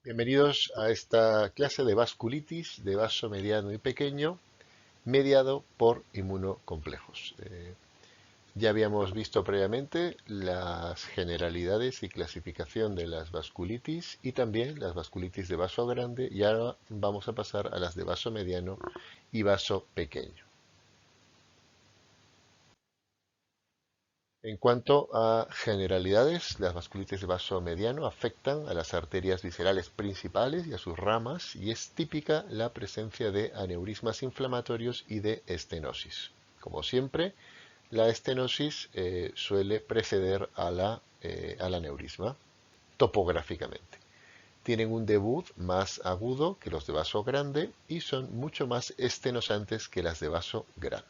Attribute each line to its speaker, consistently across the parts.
Speaker 1: Bienvenidos a esta clase de vasculitis de vaso mediano y pequeño mediado por inmunocomplejos. Ya habíamos visto previamente las generalidades y clasificación de las vasculitis y también las vasculitis de vaso grande, y ahora vamos a pasar a las de vaso mediano y vaso pequeño. En cuanto a generalidades, las vasculitis de vaso mediano afectan a las arterias viscerales principales y a sus ramas, y es típica la presencia de aneurismas inflamatorios y de estenosis. Como siempre, la estenosis suele preceder al aneurisma topográficamente. Tienen un debut más agudo que los de vaso grande y son mucho más estenosantes que las de vaso grande.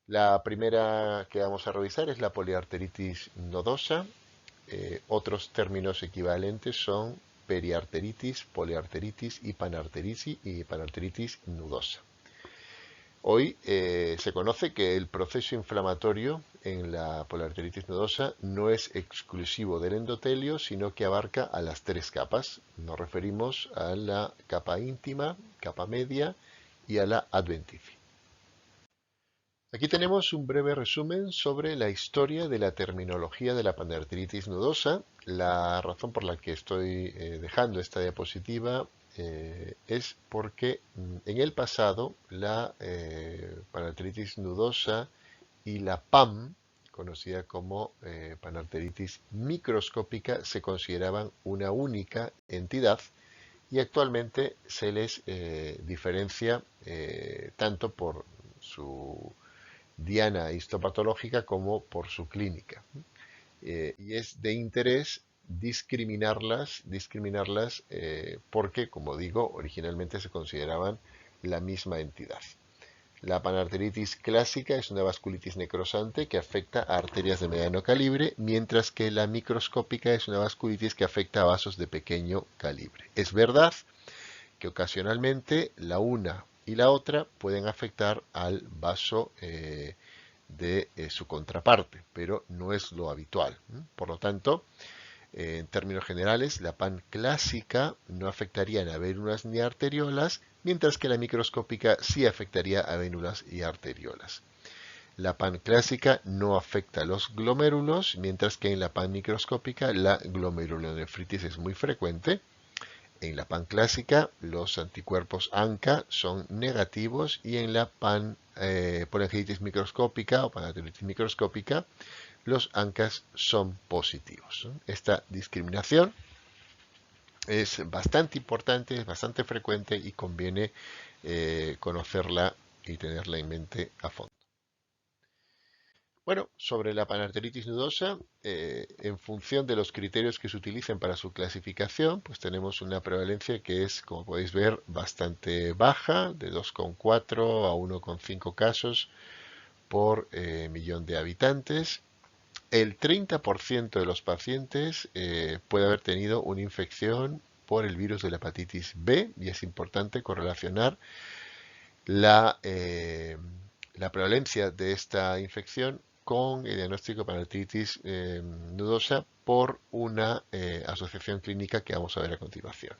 Speaker 1: La primera que vamos a revisar es la poliarteritis nodosa. Otros términos equivalentes son periarteritis, poliarteritis y panarteritis nudosa. Hoy se conoce que el proceso inflamatorio en la poliarteritis nodosa no es exclusivo del endotelio, sino que abarca a las tres capas. Nos referimos a la capa íntima, capa media y a la adventicia. Aquí tenemos un breve resumen sobre la historia de la terminología de la panarteritis nodosa. La razón por la que estoy dejando esta diapositiva es porque en el pasado la panarteritis nodosa y la PAM, conocida como panarteritis microscópica, se consideraban una única entidad, y actualmente se les diferencia tanto por su diana histopatológica como por su clínica. Y es de interés discriminarlas porque, como digo, originalmente se consideraban la misma entidad. La panarteritis clásica es una vasculitis necrosante que afecta a arterias de mediano calibre, mientras que la microscópica es una vasculitis que afecta a vasos de pequeño calibre. Es verdad que ocasionalmente la una y la otra pueden afectar al vaso de su contraparte, pero no es lo habitual. Por lo tanto, en términos generales, la PAN clásica no afectaría a vénulas ni arteriolas, mientras que la microscópica sí afectaría a vénulas y arteriolas. La PAN clásica no afecta a los glomérulos, mientras que en la PAN microscópica la glomerulonefritis es muy frecuente. En la PAN clásica, los anticuerpos ANCA son negativos, y en la polangitis microscópica o panarteritis microscópica, los ANCAs son positivos. Esta discriminación es bastante importante, es bastante frecuente, y conviene conocerla y tenerla en mente a fondo. Bueno, sobre la panarteritis nodosa, en función de los criterios que se utilicen para su clasificación, pues tenemos una prevalencia que es, como podéis ver, bastante baja, de 2,4 a 1,5 casos por millón de habitantes. El 30% de los pacientes puede haber tenido una infección por el virus de la hepatitis B, y es importante correlacionar la prevalencia de esta infección con el diagnóstico de panarteritis nodosa por una asociación clínica que vamos a ver a continuación.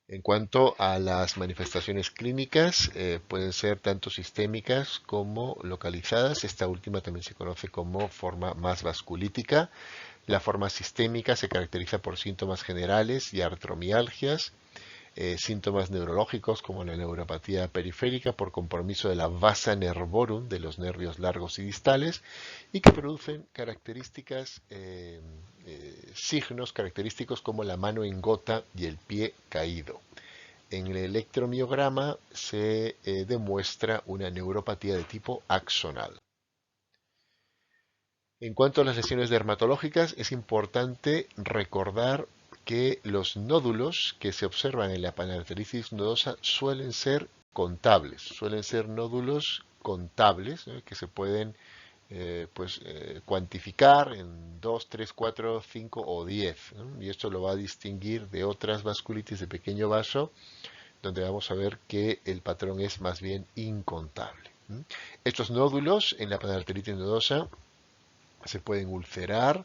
Speaker 1: En cuanto a las manifestaciones clínicas, pueden ser tanto sistémicas como localizadas. Esta última también se conoce como forma más vasculítica. La forma sistémica se caracteriza por síntomas generales y artromialgias, síntomas neurológicos como la neuropatía periférica por compromiso de la vasa nervorum, de los nervios largos y distales, y que producen signos característicos como la mano en gota y el pie caído. En el electromiograma se demuestra una neuropatía de tipo axonal. En cuanto a las lesiones dermatológicas, es importante recordar que los nódulos que se observan en la panarteritis nodosa suelen ser contables, suelen ser nódulos contables, ¿no?, que se pueden cuantificar en 2, 3, 4, 5 o 10, ¿no? Y esto lo va a distinguir de otras vasculitis de pequeño vaso, donde vamos a ver que el patrón es más bien incontable. Estos nódulos en la panarteritis nodosa se pueden ulcerar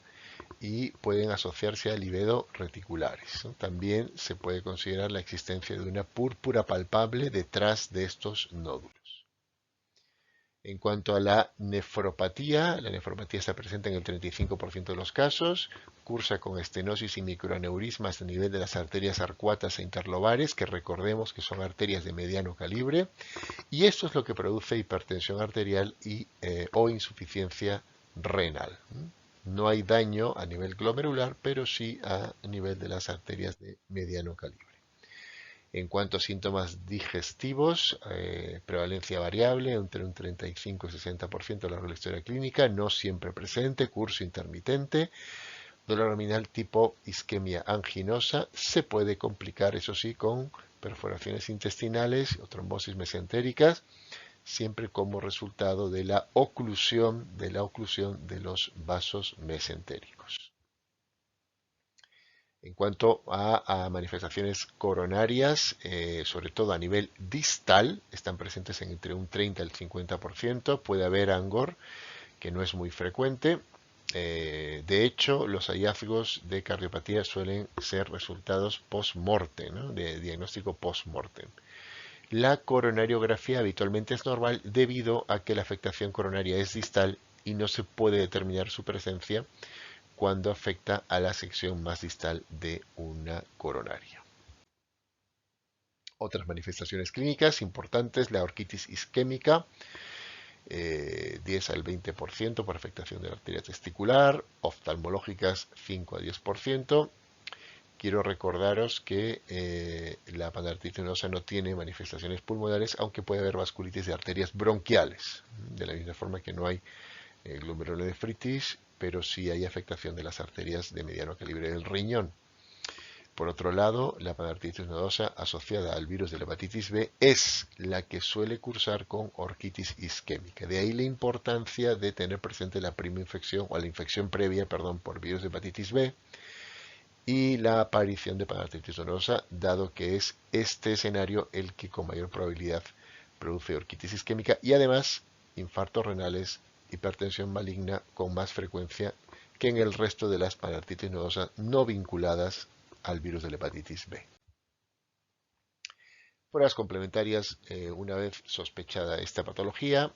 Speaker 1: y pueden asociarse a livedo reticulares. También se puede considerar la existencia de una púrpura palpable detrás de estos nódulos. En cuanto a la nefropatía está presente en el 35% de los casos, cursa con estenosis y microaneurismas a nivel de las arterias arcuatas e interlobares, que recordemos que son arterias de mediano calibre, y esto es lo que produce hipertensión arterial o insuficiencia renal. No hay daño a nivel glomerular, pero sí a nivel de las arterias de mediano calibre. En cuanto a síntomas digestivos, prevalencia variable entre un 35 y 60% a lo largo de la historia clínica, no siempre presente, curso intermitente, dolor abdominal tipo isquemia anginosa, se puede complicar, eso sí, con perforaciones intestinales o trombosis mesentéricas, siempre como resultado de la oclusión de los vasos mesentéricos. En cuanto a manifestaciones coronarias, sobre todo a nivel distal, están presentes en entre un 30 al 50%. Puede haber angor, que no es muy frecuente. De hecho, los hallazgos de cardiopatía suelen ser resultados post-mortem, ¿no? De diagnóstico post-mortem. La coronariografía habitualmente es normal debido a que la afectación coronaria es distal y no se puede determinar su presencia cuando afecta a la sección más distal de una coronaria. Otras manifestaciones clínicas importantes, la orquitis isquémica, 10 al 20% por afectación de la arteria testicular, oftalmológicas 5 a 10%. Quiero recordaros que la panarteritis nodosa no tiene manifestaciones pulmonares, aunque puede haber vasculitis de arterias bronquiales, de la misma forma que no hay glomerulonefritis, pero sí hay afectación de las arterias de mediano calibre del riñón. Por otro lado, la panarteritis nodosa asociada al virus de la hepatitis B es la que suele cursar con orquitis isquémica. De ahí la importancia de tener presente la prima infección o la infección previa, por virus de hepatitis B y la aparición de panarteritis nodosa, dado que es este escenario el que con mayor probabilidad produce orquitis isquémica y además infartos renales, hipertensión maligna con más frecuencia que en el resto de las panarteritis nodosas no vinculadas al virus de la hepatitis B. Pruebas complementarias, una vez sospechada esta patología,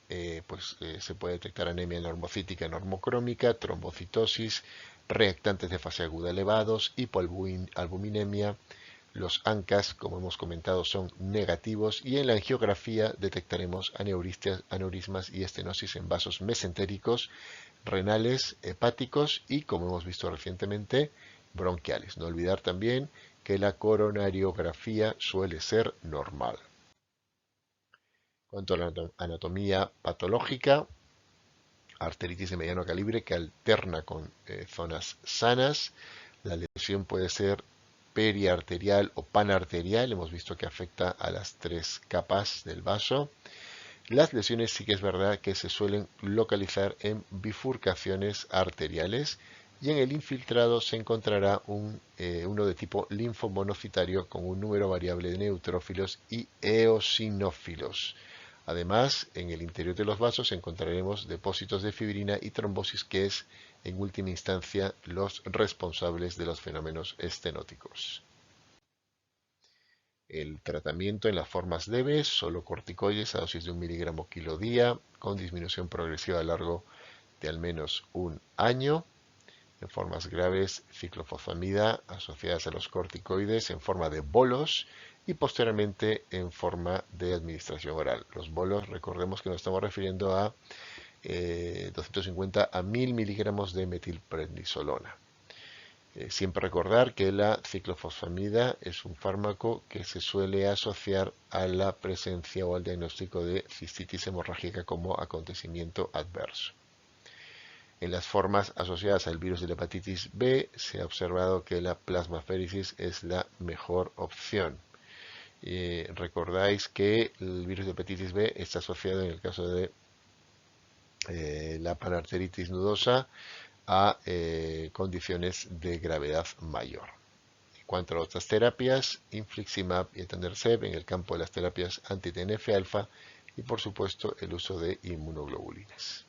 Speaker 1: se puede detectar anemia normocítica normocrómica, trombocitosis, reactantes de fase aguda elevados, hipoalbuminemia. Los ANCAS, como hemos comentado, son negativos y en la angiografía detectaremos aneurismas y estenosis en vasos mesentéricos, renales, hepáticos y, como hemos visto recientemente, bronquiales. No olvidar también que la coronariografía suele ser normal. En cuanto a la anatomía patológica, arteritis de mediano calibre que alterna con zonas sanas. La lesión puede ser periarterial o panarterial, hemos visto que afecta a las tres capas del vaso. Las lesiones sí que es verdad que se suelen localizar en bifurcaciones arteriales y en el infiltrado se encontrará uno de tipo linfomonocitario con un número variable de neutrófilos y eosinófilos. Además, en el interior de los vasos encontraremos depósitos de fibrina y trombosis, que es, en última instancia, los responsables de los fenómenos estenóticos. El tratamiento en las formas leves, solo corticoides a dosis de 1 miligramo kilo día, con disminución progresiva a lo largo de al menos un año. En formas graves, ciclofosfamida asociadas a los corticoides en forma de bolos y posteriormente en forma de administración oral. Los bolos, recordemos que nos estamos refiriendo a 250 a 1000 miligramos de metilprednisolona. Siempre recordar que la ciclofosfamida es un fármaco que se suele asociar a la presencia o al diagnóstico de cistitis hemorrágica como acontecimiento adverso. En las formas asociadas al virus de la hepatitis B se ha observado que la plasmaféresis es la mejor opción. Recordáis que el virus de hepatitis B está asociado en el caso de la panarteritis nodosa a condiciones de gravedad mayor. En cuanto a otras terapias, infliximab y etanercept en el campo de las terapias anti-TNF-alfa y por supuesto el uso de inmunoglobulinas.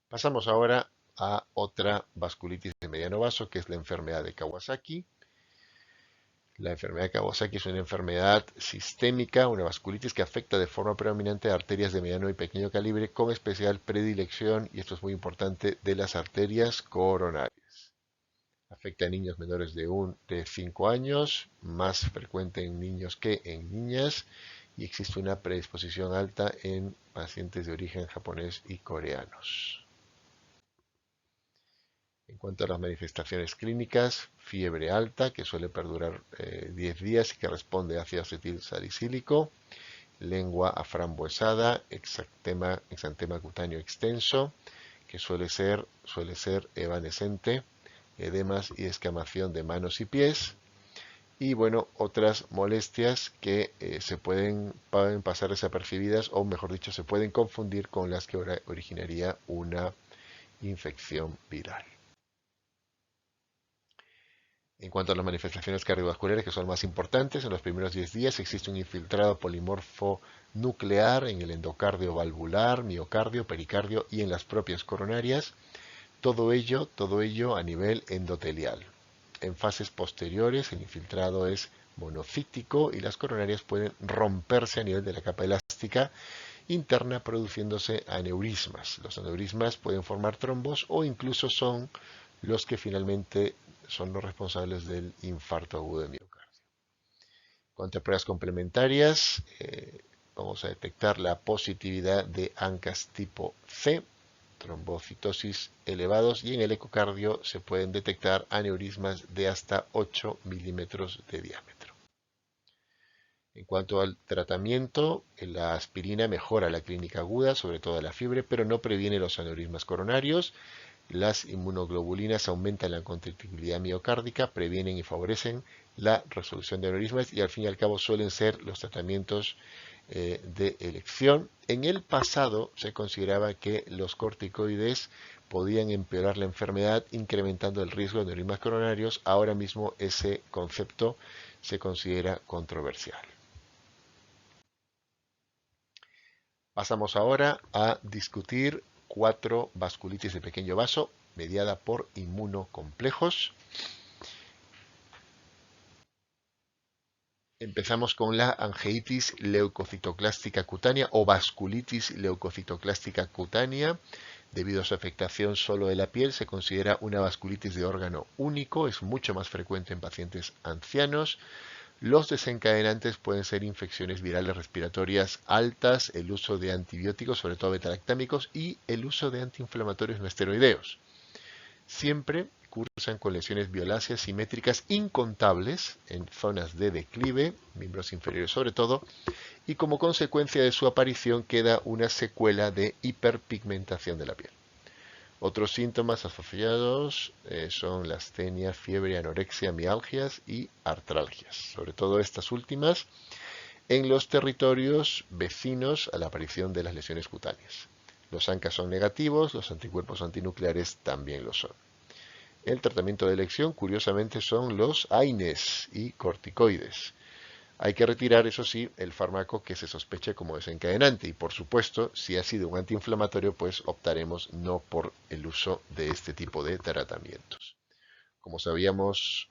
Speaker 1: Pasamos ahora a otra vasculitis de mediano vaso, que es la enfermedad de Kawasaki. La enfermedad de Kawasaki es una enfermedad sistémica, una vasculitis que afecta de forma predominante a arterias de mediano y pequeño calibre, con especial predilección, y esto es muy importante, de las arterias coronarias. Afecta a niños menores de 5 años, más frecuente en niños que en niñas, y existe una predisposición alta en pacientes de origen japonés y coreanos. En cuanto a las manifestaciones clínicas, fiebre alta, que suele perdurar 10 días y que responde a ácido acetil salicílico, lengua aframbuesada, exantema cutáneo extenso, que suele ser evanescente, edemas y escamación de manos y pies, y bueno, otras molestias que pueden pasar desapercibidas, o mejor dicho, se pueden confundir con las que originaría una infección viral. En cuanto a las manifestaciones cardiovasculares, que son más importantes, en los primeros 10 días existe un infiltrado polimorfo nuclear en el endocardio valvular, miocardio, pericardio y en las propias coronarias. Todo ello a nivel endotelial. En fases posteriores, el infiltrado es monocítico y las coronarias pueden romperse a nivel de la capa elástica interna, produciéndose aneurismas. Los aneurismas pueden formar trombos o incluso son los que finalmente son los responsables del infarto agudo de miocardio. Con pruebas complementarias, vamos a detectar la positividad de ANCAS tipo C, trombocitosis elevados, y en el ecocardio se pueden detectar aneurismas de hasta 8 milímetros de diámetro. En cuanto al tratamiento, la aspirina mejora la clínica aguda, sobre todo la fiebre, pero no previene los aneurismas coronarios. Las inmunoglobulinas aumentan la contractibilidad miocárdica, previenen y favorecen la resolución de aneurismas y al fin y al cabo suelen ser los tratamientos de elección. En el pasado se consideraba que los corticoides podían empeorar la enfermedad incrementando el riesgo de aneurismas coronarios. Ahora mismo ese concepto se considera controversial. Pasamos ahora a discutir 4 vasculitis de pequeño vaso mediada por inmunocomplejos. Empezamos con la angeitis leucocitoclástica cutánea o vasculitis leucocitoclástica cutánea. Debido a su afectación solo de la piel, se considera una vasculitis de órgano único. Es mucho más frecuente en pacientes ancianos. Los desencadenantes pueden ser infecciones virales respiratorias altas, el uso de antibióticos, sobre todo beta-lactámicos, y el uso de antiinflamatorios no esteroideos. Siempre cursan con lesiones violáceas simétricas incontables en zonas de declive, miembros inferiores sobre todo, y como consecuencia de su aparición queda una secuela de hiperpigmentación de la piel. Otros síntomas asociados son la astenia, fiebre, anorexia, mialgias y artralgias, sobre todo estas últimas en los territorios vecinos a la aparición de las lesiones cutáneas. Los ANCA son negativos, los anticuerpos antinucleares también lo son. El tratamiento de elección, curiosamente, son los AINES y corticoides. Hay que retirar, eso sí, el fármaco que se sospeche como desencadenante y, por supuesto, si ha sido un antiinflamatorio, pues optaremos no por el uso de este tipo de tratamientos. Como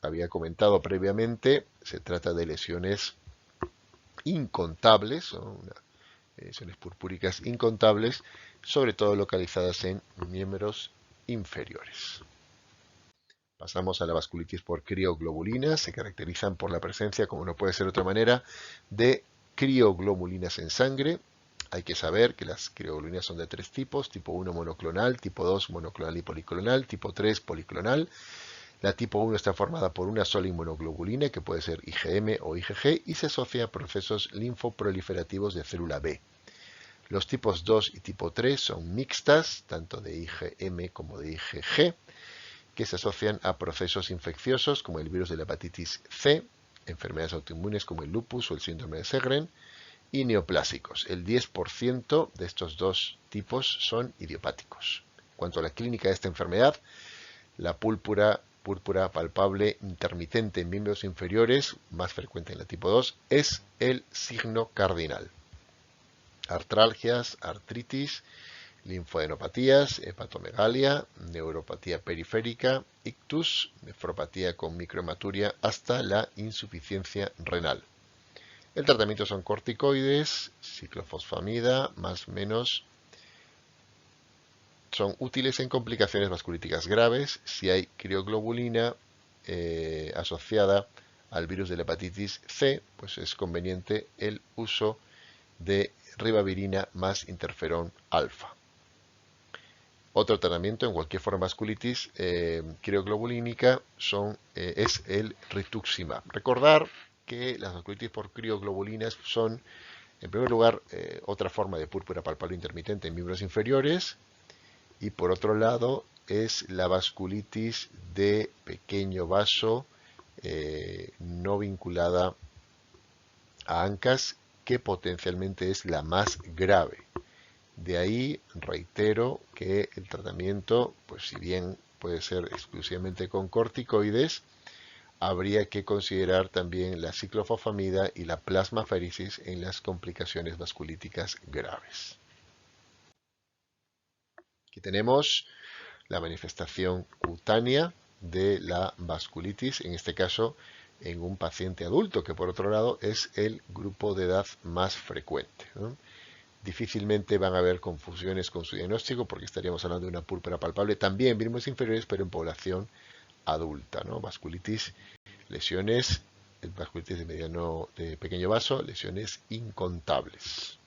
Speaker 1: había comentado previamente, se trata de lesiones incontables, lesiones purpúricas incontables, sobre todo localizadas en miembros inferiores. Pasamos a la vasculitis por crioglobulinas. Se caracterizan por la presencia, como no puede ser de otra manera, de crioglobulinas en sangre. Hay que saber que las crioglobulinas son de 3 tipos: tipo 1 monoclonal, tipo 2 monoclonal y policlonal, tipo 3 policlonal. La tipo 1 está formada por una sola inmunoglobulina, que puede ser IgM o IgG, y se asocia a procesos linfoproliferativos de célula B. Los tipos 2 y tipo 3 son mixtas, tanto de IgM como de IgG, que se asocian a procesos infecciosos como el virus de la hepatitis C, enfermedades autoinmunes como el lupus o el síndrome de Sjögren, y neoplásicos. El 10% de estos dos tipos son idiopáticos. En cuanto a la clínica de esta enfermedad, la púrpura palpable intermitente en miembros inferiores, más frecuente en la tipo 2, es el signo cardinal. artralgias, artritis, linfadenopatías, hepatomegalia, neuropatía periférica, ictus, nefropatía con microhematuria hasta la insuficiencia renal. El tratamiento son corticoides, ciclofosfamida, más o menos. Son útiles en complicaciones vasculíticas graves si hay crioglobulina asociada al virus de la hepatitis C, pues es conveniente el uso de ribavirina más interferón alfa. Otro tratamiento en cualquier forma de vasculitis crioglobulínica es el rituximab. Recordar que las vasculitis por crioglobulinas son, en primer lugar, otra forma de púrpura palpable intermitente en miembros inferiores, y por otro lado es la vasculitis de pequeño vaso no vinculada a ANCAS, que potencialmente es la más grave. De ahí reitero que el tratamiento, pues si bien puede ser exclusivamente con corticoides, habría que considerar también la ciclofosfamida y la plasmaféresis en las complicaciones vasculíticas graves. Aquí tenemos la manifestación cutánea de la vasculitis, en este caso en un paciente adulto, que por otro lado es el grupo de edad más frecuente, ¿no? Difícilmente van a haber confusiones con su diagnóstico porque estaríamos hablando de una púrpura palpable también en miembros inferiores, pero en población adulta, ¿no? Vasculitis, lesiones, el vasculitis de pequeño vaso, lesiones incontables.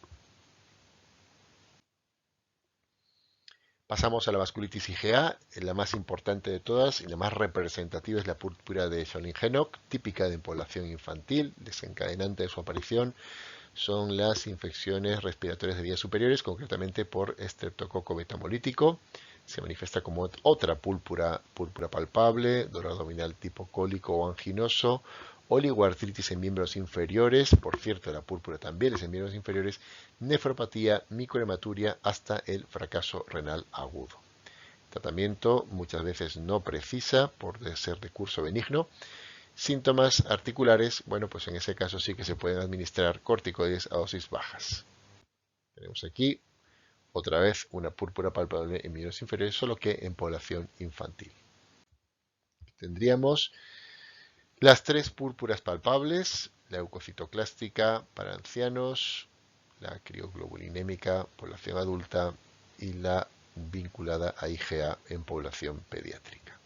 Speaker 1: Pasamos a la vasculitis IgA, la más importante de todas y la más representativa es la púrpura de Jolin-Henoch, típica de población infantil, desencadenante de su aparición son las infecciones respiratorias de vías superiores, concretamente por estreptococo betamolítico. Se manifiesta como otra púrpura palpable, dolor abdominal tipo cólico o anginoso, oligoartritis en miembros inferiores, por cierto la púrpura también es en miembros inferiores, nefropatía, microhematuria hasta el fracaso renal agudo. Tratamiento muchas veces no precisa por ser de curso benigno. Síntomas articulares, bueno, pues en ese caso sí que se pueden administrar corticoides a dosis bajas. Tenemos aquí otra vez una púrpura palpable en miembros inferiores, solo que en población infantil. Tendríamos las tres púrpuras palpables, la leucocitoclástica para ancianos, la crioglobulinémica, población adulta, y la vinculada a IgA en población pediátrica.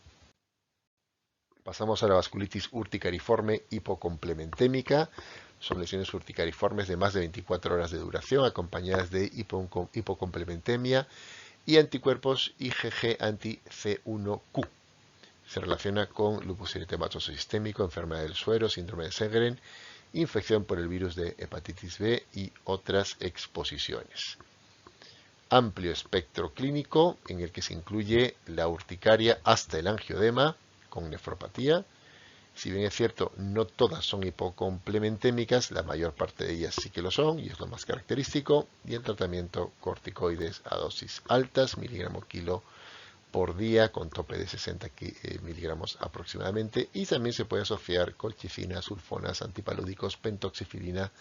Speaker 1: Pasamos a la vasculitis urticariforme hipocomplementémica. Son lesiones urticariformes de más de 24 horas de duración, acompañadas de hipocomplementemia y anticuerpos IgG anti-C1q. Se relaciona con lupus eritematoso sistémico, enfermedad del suero, síndrome de Sjögren, infección por el virus de hepatitis B y otras exposiciones. Amplio espectro clínico en el que se incluye la urticaria hasta el angioedema con nefropatía. Si bien es cierto, no todas son hipocomplementémicas, la mayor parte de ellas sí que lo son y es lo más característico. Y el tratamiento corticoides a dosis altas, miligramo kilo por día, con tope de 60 miligramos aproximadamente. Y también se puede asociar colchicina, sulfonas, antipalúdicos, pentoxifilina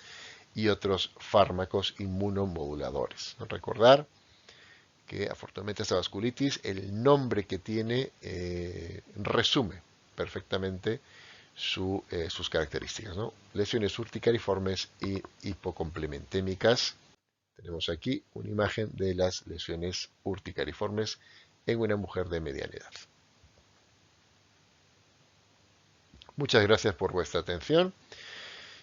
Speaker 1: y otros fármacos inmunomoduladores. Recordar que afortunadamente esta vasculitis, el nombre que tiene resume perfectamente sus características, ¿no? Lesiones urticariformes y hipocomplementémicas. Tenemos aquí una imagen de las lesiones urticariformes en una mujer de mediana edad. Muchas gracias por vuestra atención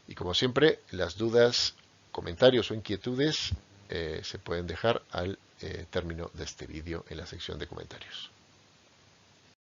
Speaker 1: y como siempre las dudas, comentarios o inquietudes se pueden dejar al término de este vídeo en la sección de comentarios.